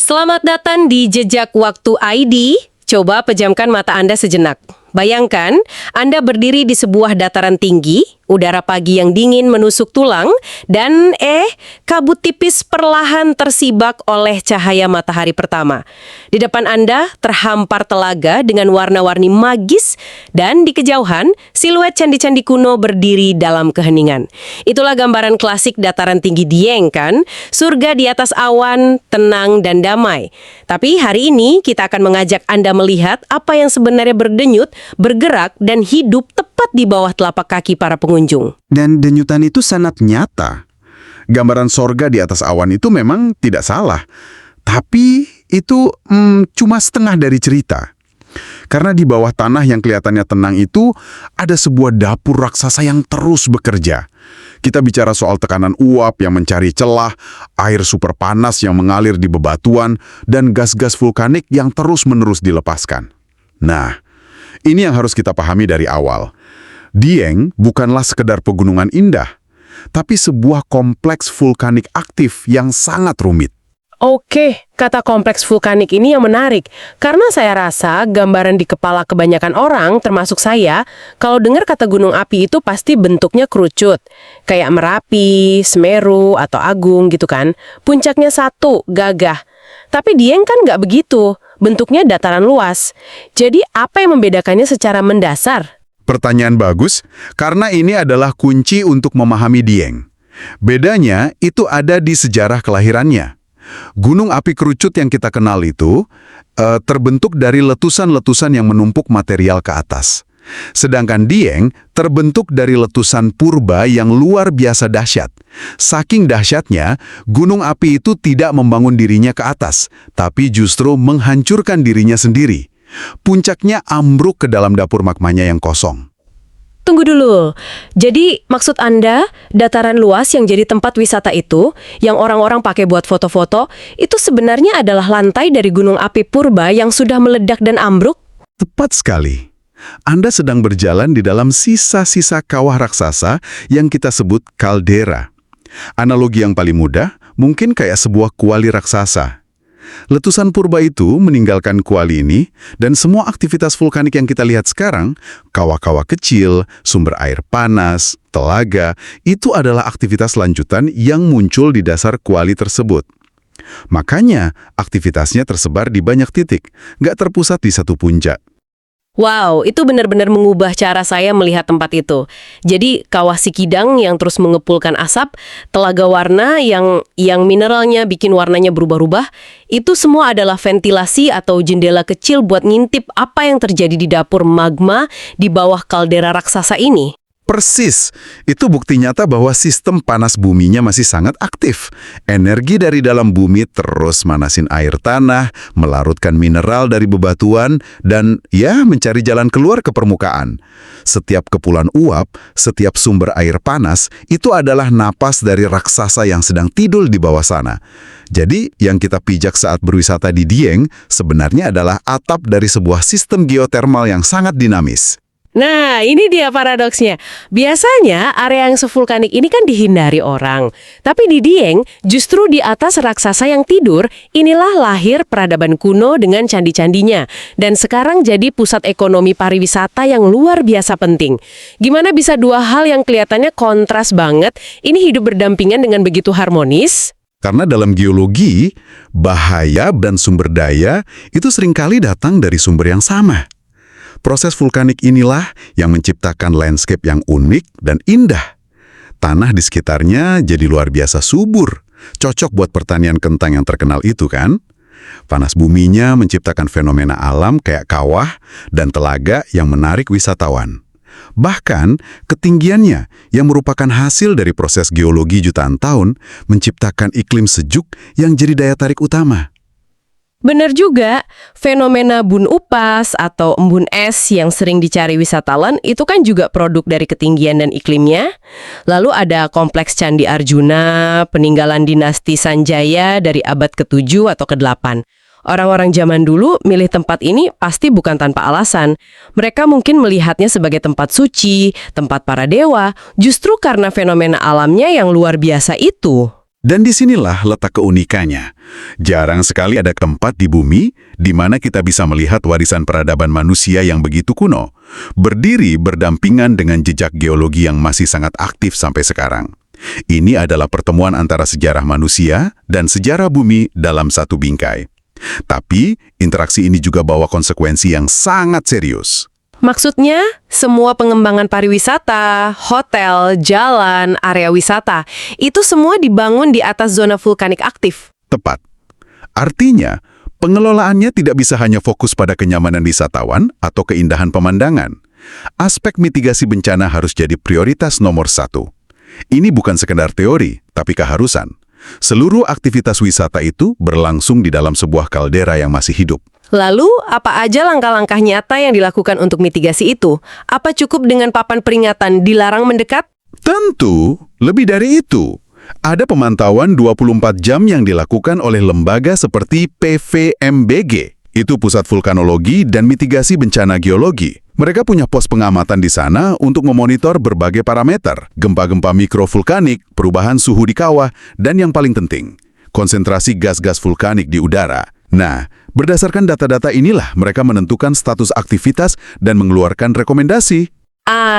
Selamat datang di Jejak Waktu ID. Coba pejamkan mata Anda sejenak. Bayangkan, Anda berdiri di sebuah dataran tinggi, udara pagi yang dingin menusuk tulang, dan kabut tipis perlahan tersibak oleh cahaya matahari pertama. Di depan Anda terhampar telaga dengan warna-warni magis, dan di kejauhan, siluet candi-candi kuno berdiri dalam keheningan. Itulah gambaran klasik dataran tinggi Dieng, kan? Surga di atas awan, tenang dan damai. Tapi hari ini kita akan mengajak Anda melihat apa yang sebenarnya berdenyut, bergerak dan hidup tepat di bawah telapak kaki para pengunjung. Dan denyutan itu sangat nyata. Gambaran sorga di atas awan itu memang tidak salah. Tapi itu cuma setengah dari cerita. Karena di bawah tanah yang kelihatannya tenang itu, ada sebuah dapur raksasa yang terus bekerja. Kita bicara soal tekanan uap yang mencari celah, air super panas yang mengalir di bebatuan, dan gas-gas vulkanik yang terus-menerus dilepaskan. Nah, ini yang harus kita pahami dari awal. Dieng bukanlah sekedar pegunungan indah, tapi sebuah kompleks vulkanik aktif yang sangat rumit. Oke, kata kompleks vulkanik ini yang menarik. Karena saya rasa gambaran di kepala kebanyakan orang, termasuk saya, kalau dengar kata gunung api itu pasti bentuknya kerucut. Kayak Merapi, Semeru, atau Agung gitu kan. Puncaknya satu, gagah. Tapi Dieng kan nggak begitu. Bentuknya dataran luas. Jadi apa yang membedakannya secara mendasar? Pertanyaan bagus, karena ini adalah kunci untuk memahami Dieng. Bedanya itu ada di sejarah kelahirannya. Gunung api kerucut yang kita kenal itu terbentuk dari letusan-letusan yang menumpuk material ke atas. Sedangkan Dieng terbentuk dari letusan purba yang luar biasa dahsyat. Saking dahsyatnya, gunung api itu tidak membangun dirinya ke atas, tapi justru menghancurkan dirinya sendiri. Puncaknya ambruk ke dalam dapur magmanya yang kosong. Tunggu dulu. Jadi maksud Anda, dataran luas yang jadi tempat wisata itu, yang orang-orang pakai buat foto-foto, itu sebenarnya adalah lantai dari gunung api purba yang sudah meledak dan ambruk? Tepat sekali. Anda sedang berjalan di dalam sisa-sisa kawah raksasa yang kita sebut kaldera. Analogi yang paling mudah, mungkin kayak sebuah kuali raksasa. Letusan purba itu meninggalkan kuali ini, dan semua aktivitas vulkanik yang kita lihat sekarang, kawah-kawah kecil, sumber air panas, telaga, itu adalah aktivitas lanjutan yang muncul di dasar kuali tersebut. Makanya, aktivitasnya tersebar di banyak titik, nggak terpusat di satu puncak. Wow, itu benar-benar mengubah cara saya melihat tempat itu. Jadi, kawah Sikidang yang terus mengepulkan asap, telaga warna yang mineralnya bikin warnanya berubah-ubah, itu semua adalah ventilasi atau jendela kecil buat ngintip apa yang terjadi di dapur magma di bawah kaldera raksasa ini. Persis, itu bukti nyata bahwa sistem panas buminya masih sangat aktif. Energi dari dalam bumi terus manasin air tanah, melarutkan mineral dari bebatuan, dan mencari jalan keluar ke permukaan. Setiap kepulan uap, setiap sumber air panas, itu adalah napas dari raksasa yang sedang tidur di bawah sana. Jadi, yang kita pijak saat berwisata di Dieng sebenarnya adalah atap dari sebuah sistem geotermal yang sangat dinamis. Nah, ini dia paradoksnya. Biasanya area yang sevulkanik ini kan dihindari orang. Tapi di Dieng, justru di atas raksasa yang tidur, inilah lahir peradaban kuno dengan candi-candinya. Dan sekarang jadi pusat ekonomi pariwisata yang luar biasa penting. Gimana bisa dua hal yang kelihatannya kontras banget, ini hidup berdampingan dengan begitu harmonis? Karena dalam geologi, bahaya dan sumber daya itu seringkali datang dari sumber yang sama. Proses vulkanik inilah yang menciptakan landscape yang unik dan indah. Tanah di sekitarnya jadi luar biasa subur, cocok buat pertanian kentang yang terkenal itu kan? Panas buminya menciptakan fenomena alam kayak kawah dan telaga yang menarik wisatawan. Bahkan, ketinggiannya yang merupakan hasil dari proses geologi jutaan tahun menciptakan iklim sejuk yang jadi daya tarik utama. Benar juga, fenomena bun upas atau embun es yang sering dicari wisatawan itu kan juga produk dari ketinggian dan iklimnya. Lalu ada kompleks Candi Arjuna, peninggalan dinasti Sanjaya dari abad ke-7 atau ke-8. Orang-orang zaman dulu milih tempat ini pasti bukan tanpa alasan. Mereka mungkin melihatnya sebagai tempat suci, tempat para dewa, justru karena fenomena alamnya yang luar biasa itu. Dan disinilah letak keunikannya. Jarang sekali ada tempat di bumi di mana kita bisa melihat warisan peradaban manusia yang begitu kuno, berdiri berdampingan dengan jejak geologi yang masih sangat aktif sampai sekarang. Ini adalah pertemuan antara sejarah manusia dan sejarah bumi dalam satu bingkai. Tapi, interaksi ini juga bawa konsekuensi yang sangat serius. Maksudnya, semua pengembangan pariwisata, hotel, jalan, area wisata, itu semua dibangun di atas zona vulkanik aktif. Tepat. Artinya, pengelolaannya tidak bisa hanya fokus pada kenyamanan wisatawan atau keindahan pemandangan. Aspek mitigasi bencana harus jadi prioritas nomor 1. Ini bukan sekedar teori, tapi keharusan. Seluruh aktivitas wisata itu berlangsung di dalam sebuah kaldera yang masih hidup. Lalu, apa aja langkah-langkah nyata yang dilakukan untuk mitigasi itu? Apa cukup dengan papan peringatan dilarang mendekat? Tentu, lebih dari itu. Ada pemantauan 24 jam yang dilakukan oleh lembaga seperti PVMBG. Itu Pusat Vulkanologi dan Mitigasi Bencana Geologi. Mereka punya pos pengamatan di sana untuk memonitor berbagai parameter, gempa-gempa mikrovulkanik, perubahan suhu di kawah, dan yang paling penting, konsentrasi gas-gas vulkanik di udara. Nah, berdasarkan data-data inilah mereka menentukan status aktivitas dan mengeluarkan rekomendasi.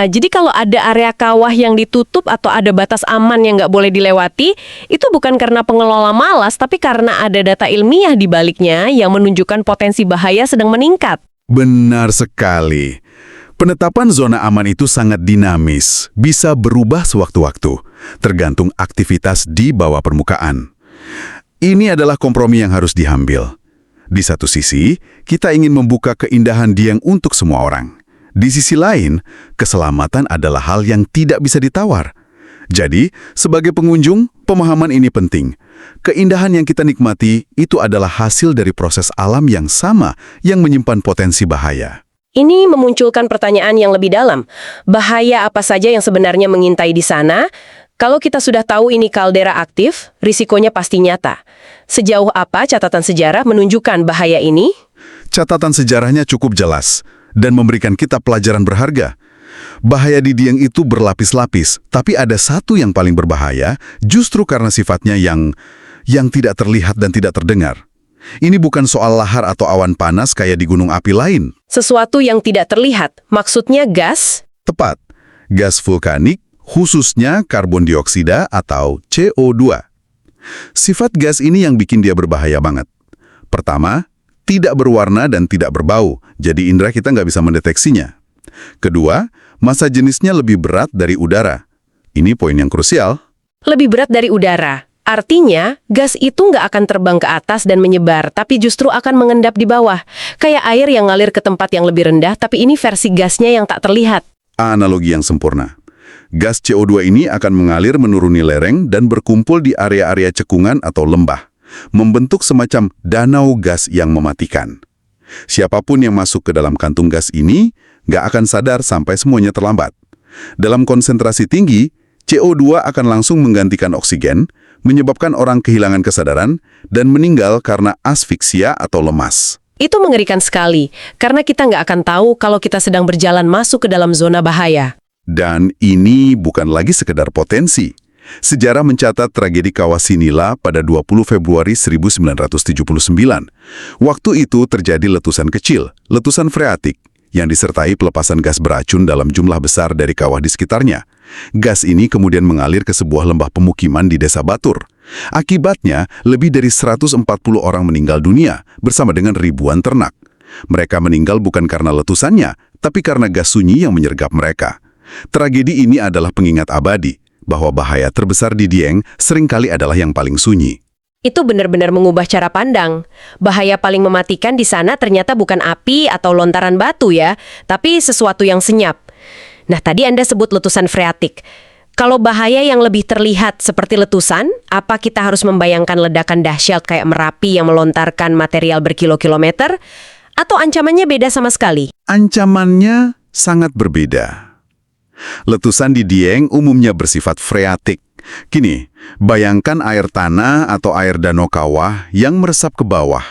Jadi kalau ada area kawah yang ditutup atau ada batas aman yang nggak boleh dilewati, itu bukan karena pengelola malas, tapi karena ada data ilmiah di baliknya yang menunjukkan potensi bahaya sedang meningkat. Benar sekali. Penetapan zona aman itu sangat dinamis, bisa berubah sewaktu-waktu, tergantung aktivitas di bawah permukaan. Ini adalah kompromi yang harus diambil. Di satu sisi, kita ingin membuka keindahan Dieng untuk semua orang. Di sisi lain, keselamatan adalah hal yang tidak bisa ditawar. Jadi, sebagai pengunjung, pemahaman ini penting. Keindahan yang kita nikmati itu adalah hasil dari proses alam yang sama yang menyimpan potensi bahaya. Ini memunculkan pertanyaan yang lebih dalam. Bahaya apa saja yang sebenarnya mengintai di sana? Kalau kita sudah tahu ini kaldera aktif, risikonya pasti nyata. Sejauh apa catatan sejarah menunjukkan bahaya ini? Catatan sejarahnya cukup jelas dan memberikan kita pelajaran berharga. Bahaya di Dieng itu berlapis-lapis, tapi ada satu yang paling berbahaya justru karena sifatnya yang tidak terlihat dan tidak terdengar. Ini bukan soal lahar atau awan panas kayak di gunung api lain. Sesuatu yang tidak terlihat, maksudnya gas? Tepat. Gas vulkanik, khususnya karbon dioksida atau CO2. Sifat gas ini yang bikin dia berbahaya banget. Pertama, tidak berwarna dan tidak berbau, jadi indera kita nggak bisa mendeteksinya. Kedua, massa jenisnya lebih berat dari udara. Ini poin yang krusial. Lebih berat dari udara. Artinya, gas itu nggak akan terbang ke atas dan menyebar, tapi justru akan mengendap di bawah. Kayak air yang ngalir ke tempat yang lebih rendah, tapi ini versi gasnya yang tak terlihat. Analogi yang sempurna. Gas CO2 ini akan mengalir menuruni lereng dan berkumpul di area-area cekungan atau lembah, membentuk semacam danau gas yang mematikan. Siapapun yang masuk ke dalam kantung gas ini nggak akan sadar sampai semuanya terlambat. Dalam konsentrasi tinggi, CO2 akan langsung menggantikan oksigen, menyebabkan orang kehilangan kesadaran dan meninggal karena asfiksia atau lemas. Itu mengerikan sekali, karena kita nggak akan tahu kalau kita sedang berjalan masuk ke dalam zona bahaya. Dan ini bukan lagi sekedar potensi. Sejarah mencatat tragedi Kawah Sinila pada 20 Februari 1979. Waktu itu terjadi letusan kecil, letusan freatik, yang disertai pelepasan gas beracun dalam jumlah besar dari kawah di sekitarnya. Gas ini kemudian mengalir ke sebuah lembah pemukiman di Desa Batur. Akibatnya, lebih dari 140 orang meninggal dunia bersama dengan ribuan ternak. Mereka meninggal bukan karena letusannya, tapi karena gas sunyi yang menyergap mereka. Tragedi ini adalah pengingat abadi bahwa bahaya terbesar di Dieng seringkali adalah yang paling sunyi. Itu benar-benar mengubah cara pandang. Bahaya paling mematikan di sana ternyata bukan api atau lontaran batu ya, tapi sesuatu yang senyap. Nah, tadi Anda sebut letusan freatik. Kalau bahaya yang lebih terlihat seperti letusan, apa kita harus membayangkan ledakan dahsyat kayak Merapi yang melontarkan material berkilo-kilometer? Atau ancamannya beda sama sekali? Ancamannya sangat berbeda. Letusan di Dieng umumnya bersifat freatik. Kini, bayangkan air tanah atau air danau kawah yang meresap ke bawah,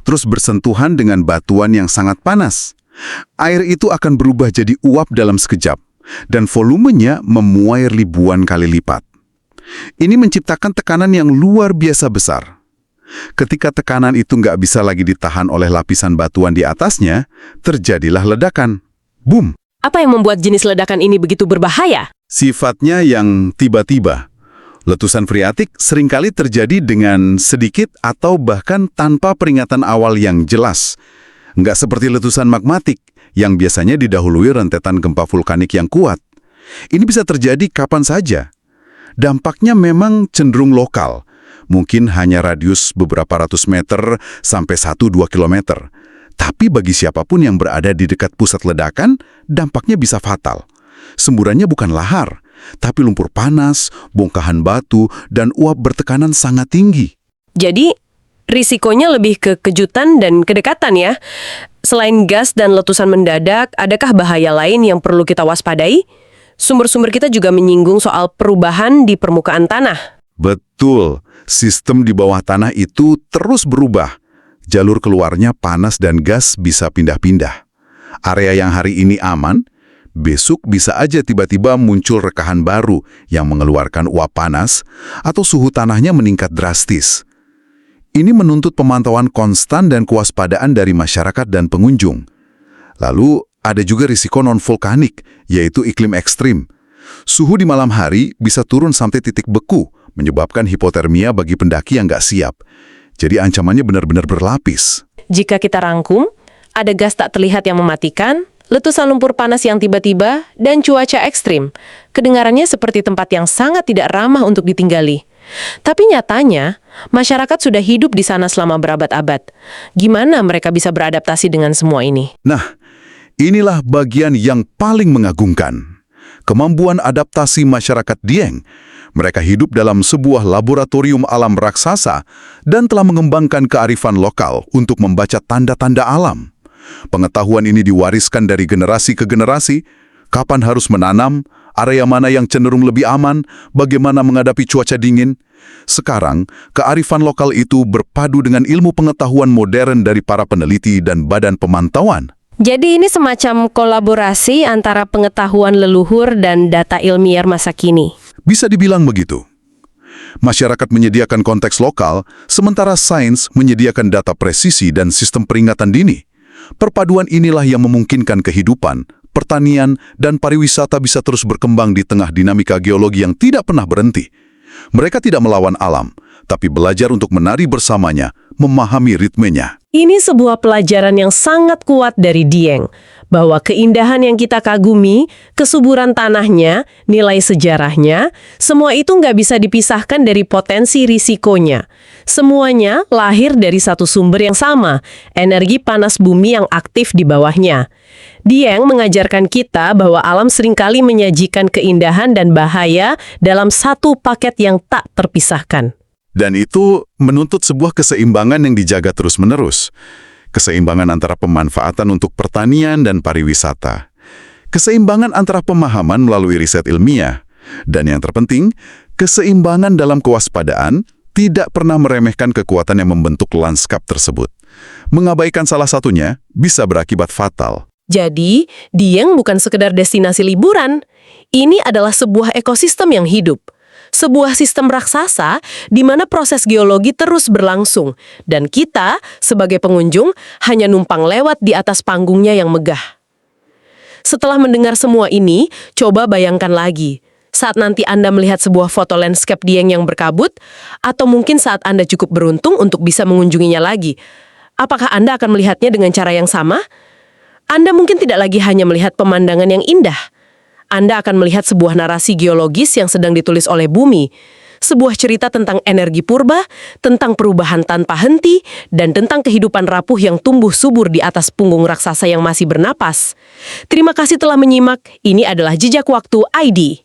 terus bersentuhan dengan batuan yang sangat panas. Air itu akan berubah jadi uap dalam sekejap, dan volumenya memuai ribuan kali lipat. Ini menciptakan tekanan yang luar biasa besar. Ketika tekanan itu nggak bisa lagi ditahan oleh lapisan batuan di atasnya, terjadilah ledakan. Boom! Apa yang membuat jenis ledakan ini begitu berbahaya? Sifatnya yang tiba-tiba. Letusan freatik seringkali terjadi dengan sedikit atau bahkan tanpa peringatan awal yang jelas. Nggak seperti letusan magmatik yang biasanya didahului rentetan gempa vulkanik yang kuat. Ini bisa terjadi kapan saja. Dampaknya memang cenderung lokal. Mungkin hanya radius beberapa ratus meter sampai 1-2 kilometer. Tapi bagi siapapun yang berada di dekat pusat ledakan, dampaknya bisa fatal. Semburannya bukan lahar, tapi lumpur panas, bongkahan batu, dan uap bertekanan sangat tinggi. Jadi, risikonya lebih ke kejutan dan kedekatan ya. Selain gas dan letusan mendadak, adakah bahaya lain yang perlu kita waspadai? Sumber-sumber kita juga menyinggung soal perubahan di permukaan tanah. Betul, sistem di bawah tanah itu terus berubah. Jalur keluarnya panas dan gas bisa pindah-pindah. Area yang hari ini aman, besok bisa aja tiba-tiba muncul rekahan baru yang mengeluarkan uap panas atau suhu tanahnya meningkat drastis. Ini menuntut pemantauan konstan dan kewaspadaan dari masyarakat dan pengunjung. Lalu, ada juga risiko non-vulkanik, yaitu iklim ekstrim. Suhu di malam hari bisa turun sampai titik beku, menyebabkan hipotermia bagi pendaki yang nggak siap. Jadi ancamannya benar-benar berlapis. Jika kita rangkum, ada gas tak terlihat yang mematikan, letusan lumpur panas yang tiba-tiba, dan cuaca ekstrim. Kedengarannya seperti tempat yang sangat tidak ramah untuk ditinggali. Tapi nyatanya, masyarakat sudah hidup di sana selama berabad-abad. Gimana mereka bisa beradaptasi dengan semua ini? Nah, inilah bagian yang paling mengagumkan. Kemampuan adaptasi masyarakat Dieng. Mereka hidup dalam sebuah laboratorium alam raksasa dan telah mengembangkan kearifan lokal untuk membaca tanda-tanda alam. Pengetahuan ini diwariskan dari generasi ke generasi, kapan harus menanam, area mana yang cenderung lebih aman, bagaimana menghadapi cuaca dingin. Sekarang, kearifan lokal itu berpadu dengan ilmu pengetahuan modern dari para peneliti dan badan pemantauan. Jadi ini semacam kolaborasi antara pengetahuan leluhur dan data ilmiah masa kini. Bisa dibilang begitu. Masyarakat menyediakan konteks lokal, sementara sains menyediakan data presisi dan sistem peringatan dini. Perpaduan inilah yang memungkinkan kehidupan, pertanian, dan pariwisata bisa terus berkembang di tengah dinamika geologi yang tidak pernah berhenti. Mereka tidak melawan alam, tapi belajar untuk menari bersamanya, memahami ritmenya. Ini sebuah pelajaran yang sangat kuat dari Dieng, bahwa keindahan yang kita kagumi, kesuburan tanahnya, nilai sejarahnya, semua itu nggak bisa dipisahkan dari potensi risikonya. Semuanya lahir dari satu sumber yang sama, energi panas bumi yang aktif di bawahnya. Dieng mengajarkan kita bahwa alam seringkali menyajikan keindahan dan bahaya dalam satu paket yang tak terpisahkan. Dan itu menuntut sebuah keseimbangan yang dijaga terus-menerus. Keseimbangan antara pemanfaatan untuk pertanian dan pariwisata. Keseimbangan antara pemahaman melalui riset ilmiah. Dan yang terpenting, keseimbangan dalam kewaspadaan tidak pernah meremehkan kekuatan yang membentuk lanskap tersebut. Mengabaikan salah satunya bisa berakibat fatal. Jadi, Dieng bukan sekedar destinasi liburan. Ini adalah sebuah ekosistem yang hidup. Sebuah sistem raksasa di mana proses geologi terus berlangsung dan kita sebagai pengunjung hanya numpang lewat di atas panggungnya yang megah. Setelah mendengar semua ini, coba bayangkan lagi saat nanti Anda melihat sebuah foto landscape Dieng yang berkabut atau mungkin saat Anda cukup beruntung untuk bisa mengunjunginya lagi. Apakah Anda akan melihatnya dengan cara yang sama? Anda mungkin tidak lagi hanya melihat pemandangan yang indah. Anda akan melihat sebuah narasi geologis yang sedang ditulis oleh bumi. Sebuah cerita tentang energi purba, tentang perubahan tanpa henti, dan tentang kehidupan rapuh yang tumbuh subur di atas punggung raksasa yang masih bernapas. Terima kasih telah menyimak. Ini adalah Jejak Waktu ID.